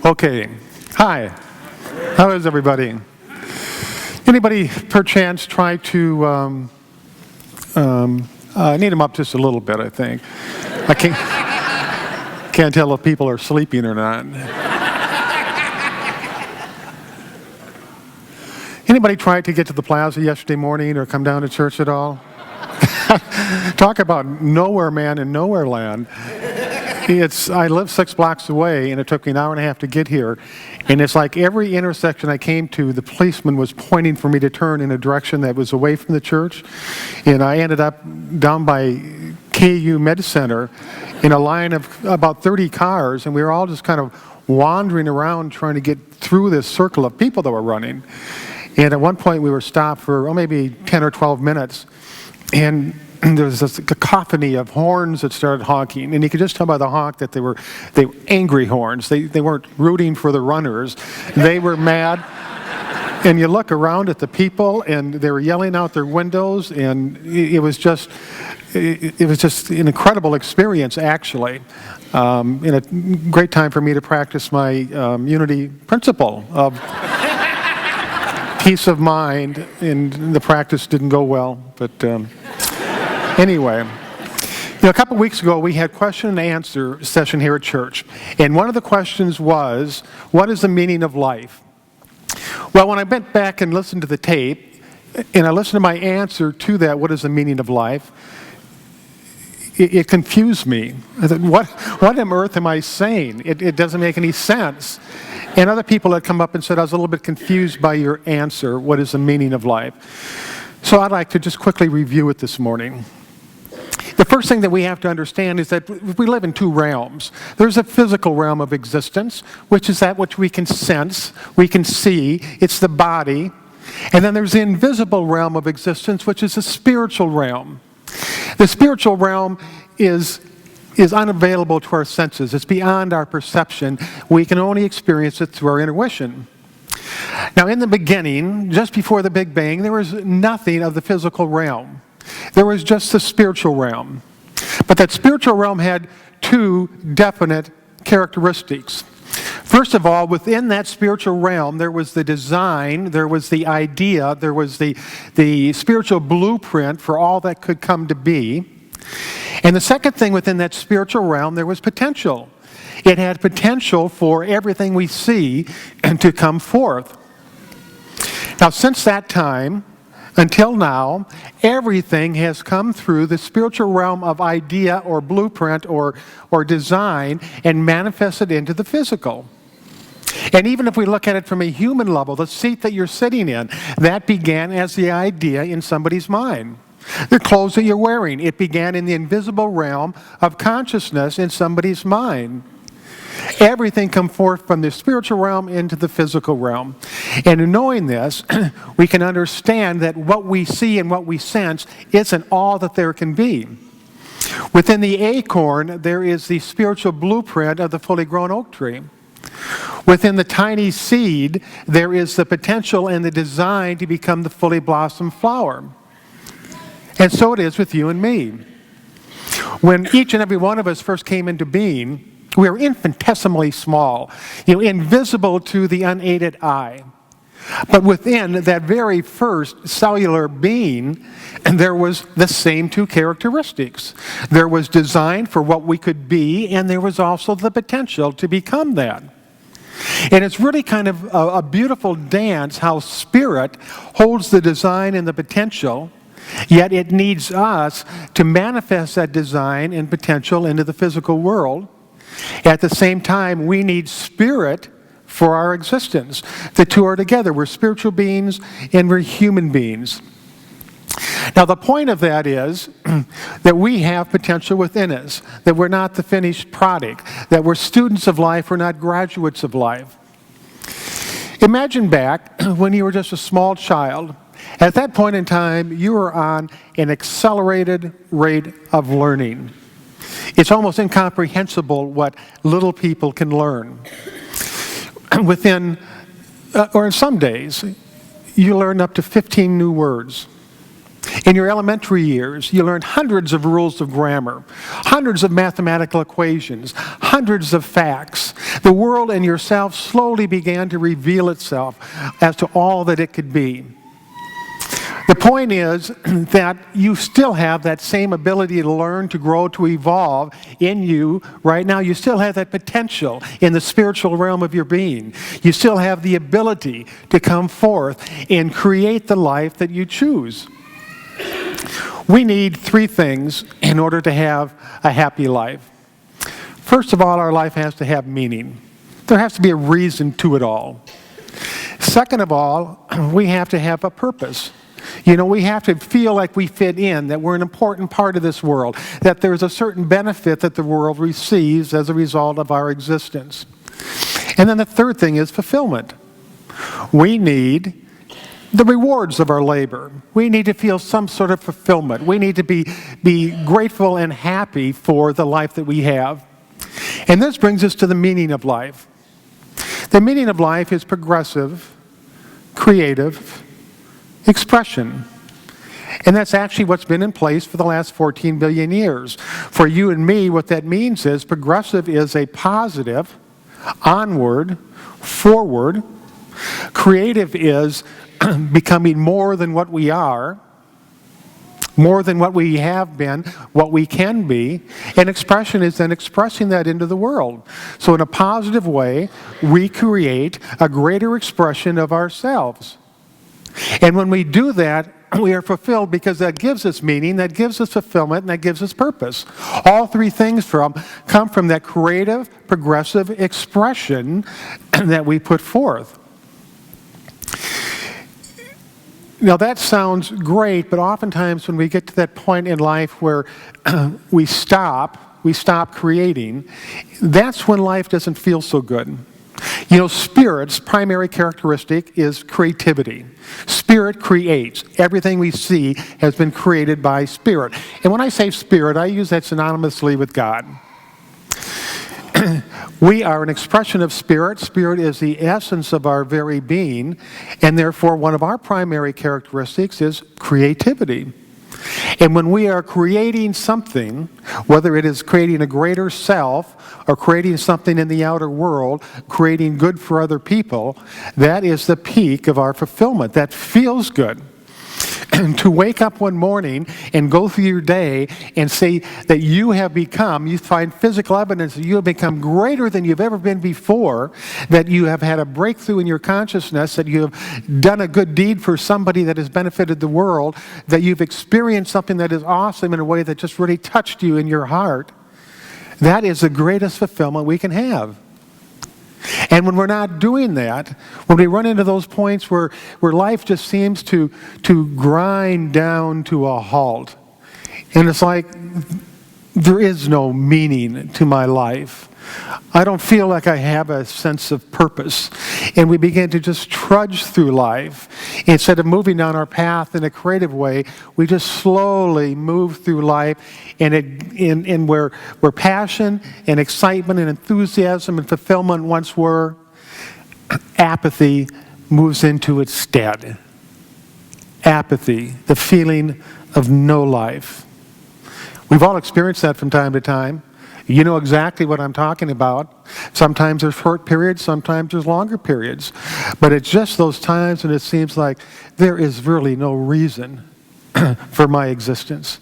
Okay. Hi. How is everybody? Anybody perchance try to, I need them up just a little bit, I think. I can't tell if people are sleeping or not. Anybody try to get to the plaza yesterday morning or come down to church at all? Talk about nowhere man in nowhere land. I live 6 blocks away, and it took me an hour and a half to get here. And it's like every intersection I came to, the policeman was pointing for me to turn in a direction that was away from the church. And I ended up down by KU Med Center in a line of about 30 cars, and we were all just kind of wandering around trying to get through this circle of people that were running. And at one point we were stopped for maybe 10 or 12 minutes, and there was this cacophony of horns that started honking, and you could just tell by the honk that they were angry horns. They weren't rooting for the runners. They were mad. And you look around at the people, and they were yelling out their windows, and it was just an incredible experience, actually, and a great time for me to practice my unity principle of peace of mind, and the practice didn't go well, but anyway. A couple weeks ago we had question and answer session here at church, and one of the questions was, what is the meaning of life? Well, when I went back and listened to the tape, and I listened to my answer to that, what is the meaning of life, it confused me. I thought, what on earth am I saying? It doesn't make any sense. And other people had come up and said, I was a little bit confused by your answer, what is the meaning of life? So I'd like to just quickly review it this morning. The first thing that we have to understand is that we live in 2 realms. There's a physical realm of existence, which is that which we can sense, we can see, it's the body. And then there's the invisible realm of existence, which is the spiritual realm. The spiritual realm is unavailable to our senses. It's beyond our perception. We can only experience it through our intuition. Now, in the beginning, just before the Big Bang, there was nothing of the physical realm. There was just the spiritual realm. But that spiritual realm had 2 definite characteristics. First of all, within that spiritual realm, there was the design, there was the idea, there was the spiritual blueprint for all that could come to be. And the second thing within that spiritual realm, there was potential. It had potential for everything we see and to come forth. Now, since that time until now, everything has come through the spiritual realm of idea or blueprint or design and manifested into the physical. And even if we look at it from a human level, the seat that you're sitting in, that began as the idea in somebody's mind. The clothes that you're wearing, it began in the invisible realm of consciousness in somebody's mind. Everything come forth from the spiritual realm into the physical realm. And in knowing this, we can understand that what we see and what we sense isn't all that there can be. Within the acorn, there is the spiritual blueprint of the fully grown oak tree. Within the tiny seed, there is the potential and the design to become the fully blossomed flower. And so it is with you and me. When each and every one of us first came into being, we were infinitesimally small, invisible to the unaided eye. But within that very first cellular being, there was the same 2 characteristics. There was design for what we could be, and there was also the potential to become that. And it's really kind of a beautiful dance how spirit holds the design and the potential, yet it needs us to manifest that design and potential into the physical world. At the same time, we need spirit for our existence. The 2 are together. We're spiritual beings and we're human beings. Now, the point of that is that we have potential within us, that we're not the finished product, that we're students of life, we're not graduates of life. Imagine back when you were just a small child. At that point in time, you were on an accelerated rate of learning. It's almost incomprehensible what little people can learn. Or in some days, you learn up to 15 new words. In your elementary years, you learned hundreds of rules of grammar, hundreds of mathematical equations, hundreds of facts. The world and yourself slowly began to reveal itself as to all that it could be. The point is that you still have that same ability to learn, to grow, to evolve in you right now. You still have that potential in the spiritual realm of your being. You still have the ability to come forth and create the life that you choose. We need three things in order to have a happy life. First of all, our life has to have meaning. There has to be a reason to it all. Second of all, we have to have a purpose. We have to feel like we fit in, that we're an important part of this world, that there's a certain benefit that the world receives as a result of our existence. And then the third thing is fulfillment. We need the rewards of our labor. We need to feel some sort of fulfillment. We need to be grateful and happy for the life that we have. And this brings us to the meaning of life. The meaning of life is progressive, creative expression. And that's actually what's been in place for the last 14 billion years. For you and me, what that means is progressive is a positive, onward, forward. Creative is becoming more than what we are, more than what we have been, what we can be. And expression is then expressing that into the world. So in a positive way, we create a greater expression of ourselves. And when we do that, we are fulfilled because that gives us meaning, that gives us fulfillment, and that gives us purpose. All three things come from that creative, progressive expression that we put forth. Now that sounds great, but oftentimes when we get to that point in life where we stop creating, that's when life doesn't feel so good. Spirit's primary characteristic is creativity. Spirit creates. Everything we see has been created by Spirit. And when I say Spirit, I use that synonymously with God. We are an expression of Spirit. Spirit is the essence of our very being, and therefore one of our primary characteristics is creativity. And when we are creating something, whether it is creating a greater self or creating something in the outer world, creating good for other people, that is the peak of our fulfillment. That feels good. To wake up one morning and go through your day and say that you find physical evidence that you have become greater than you've ever been before, that you have had a breakthrough in your consciousness, that you have done a good deed for somebody that has benefited the world, that you've experienced something that is awesome in a way that just really touched you in your heart, that is the greatest fulfillment we can have. And when we're not doing that, when we run into those points where life just seems to grind down to a halt, and it's like there is no meaning to my life. I don't feel like I have a sense of purpose. And we begin to just trudge through life. Instead of moving down our path in a creative way, we just slowly move through life and where passion and excitement and enthusiasm and fulfillment once were, apathy moves into its stead. Apathy, the feeling of no life. We've all experienced that from time to time. You know exactly what I'm talking about. Sometimes there's short periods, sometimes there's longer periods. But it's just those times when it seems like there is really no reason for my existence.